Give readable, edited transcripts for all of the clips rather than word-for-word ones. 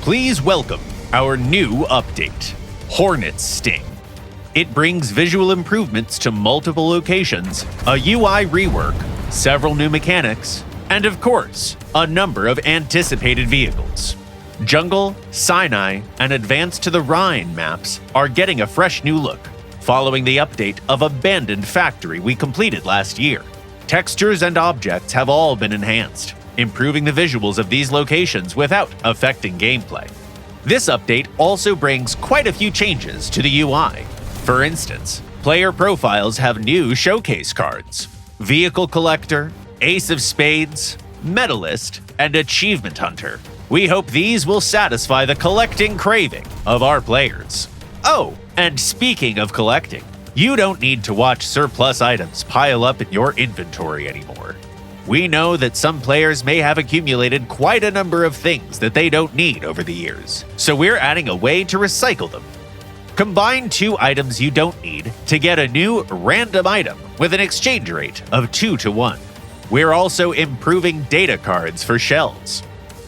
Please welcome our new update, Hornet's Sting. It brings visual improvements to multiple locations, a UI rework, several new mechanics, and of course, a number of anticipated vehicles. Jungle, Sinai, and Advance to the Rhine maps are getting a fresh new look, following the update of Abandoned Factory we completed last year. Textures and objects have all been enhanced, improving the visuals of these locations without affecting gameplay. This update also brings quite a few changes to the UI. For instance, player profiles have new showcase cards, Vehicle Collector, Ace of Spades, Medalist, and Achievement Hunter. We hope these will satisfy the collecting craving of our players. Oh, and speaking of collecting, you don't need to watch surplus items pile up in your inventory anymore. We know that some players may have accumulated quite a number of things that they don't need over the years, so we're adding a way to recycle them. Combine 2 items you don't need to get a new random item with an exchange rate of 2-to-1. We're also improving data cards for shells.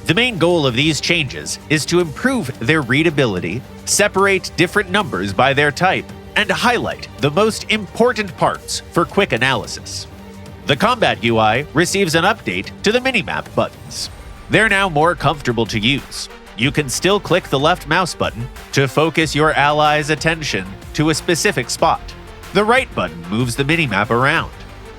The main goal of these changes is to improve their readability, separate different numbers by their type, and highlight the most important parts for quick analysis. The combat UI receives an update to the minimap buttons. They're now more comfortable to use. You can still click the left mouse button to focus your allies' attention to a specific spot. The right button moves the minimap around,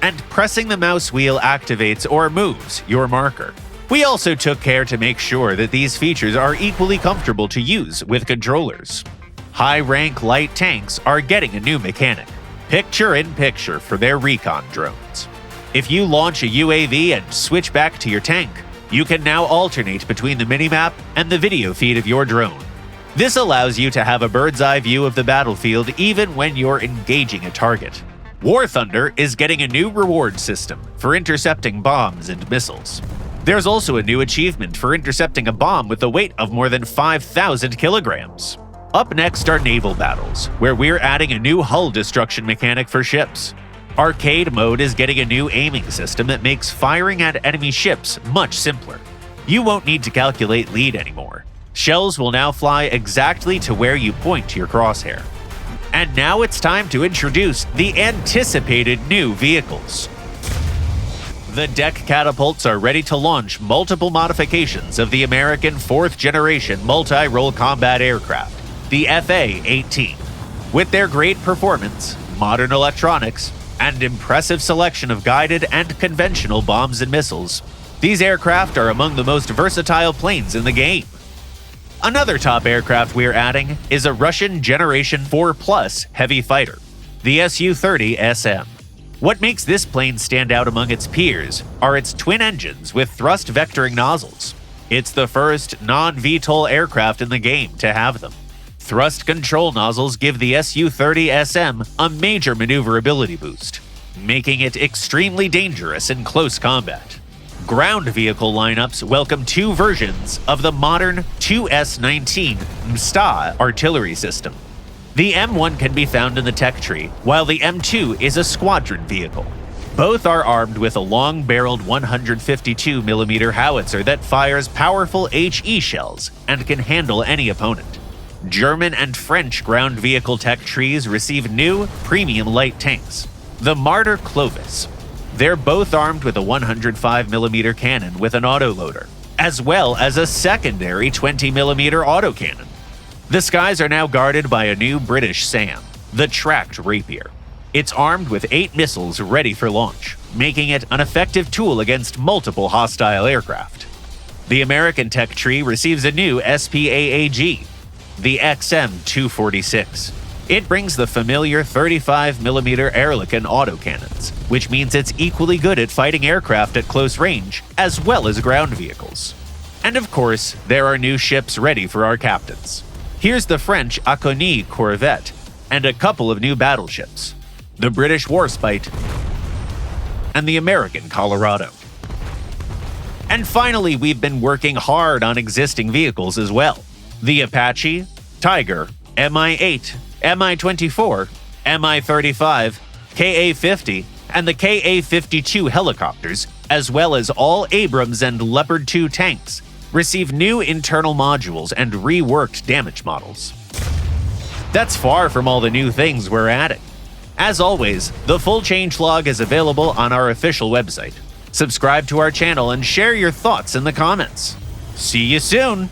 and pressing the mouse wheel activates or moves your marker. We also took care to make sure that these features are equally comfortable to use with controllers. High-rank light tanks are getting a new mechanic, picture-in-picture for their recon drones. If you launch a UAV and switch back to your tank, you can now alternate between the minimap and the video feed of your drone. This allows you to have a bird's-eye view of the battlefield even when you're engaging a target. War Thunder is getting a new reward system for intercepting bombs and missiles. There's also a new achievement for intercepting a bomb with a weight of more than 5,000 kilograms. Up next are naval battles, where we're adding a new hull destruction mechanic for ships. Arcade mode is getting a new aiming system that makes firing at enemy ships much simpler. You won't need to calculate lead anymore. Shells will now fly exactly to where you point your crosshair. And now it's time to introduce the anticipated new vehicles. The deck catapults are ready to launch multiple modifications of the American 4th generation multi-role combat aircraft, the FA-18. With their great performance, modern electronics, and impressive selection of guided and conventional bombs and missiles, these aircraft are among the most versatile planes in the game. Another top aircraft we're adding is a Russian Generation 4 Plus heavy fighter, the Su-30SM. What makes this plane stand out among its peers are its twin engines with thrust vectoring nozzles. It's the first non-VTOL aircraft in the game to have them. Thrust control nozzles give the Su-30SM a major maneuverability boost, making it extremely dangerous in close combat. Ground vehicle lineups welcome 2 versions of the modern 2S-19 MSTA artillery system. The M1 can be found in the tech tree, while the M2 is a squadron vehicle. Both are armed with a long-barreled 152mm howitzer that fires powerful HE shells and can handle any opponent. German and French ground vehicle tech trees receive new, premium light tanks, the Marder Clovis. They're both armed with a 105mm cannon with an autoloader, as well as a secondary 20mm autocannon. The skies are now guarded by a new British SAM, the Tracked Rapier. It's armed with 8 missiles ready for launch, making it an effective tool against multiple hostile aircraft. The American tech tree receives a new SPAAG, the XM246. It brings the familiar 35mm Ehrlichen autocannons, which means it's equally good at fighting aircraft at close range, as well as ground vehicles. And of course, there are new ships ready for our captains. Here's the French Aconie corvette, and a couple of new battleships, the British Warspite and the American Colorado. And finally, we've been working hard on existing vehicles as well. The Apache, Tiger, Mi-8, Mi-24, Mi-35, Ka-50, and the Ka-52 helicopters, as well as all Abrams and Leopard 2 tanks, receive new internal modules, and reworked damage models. That's far from all the new things we're adding. As always, the full changelog is available on our official website. Subscribe to our channel and share your thoughts in the comments. See you soon!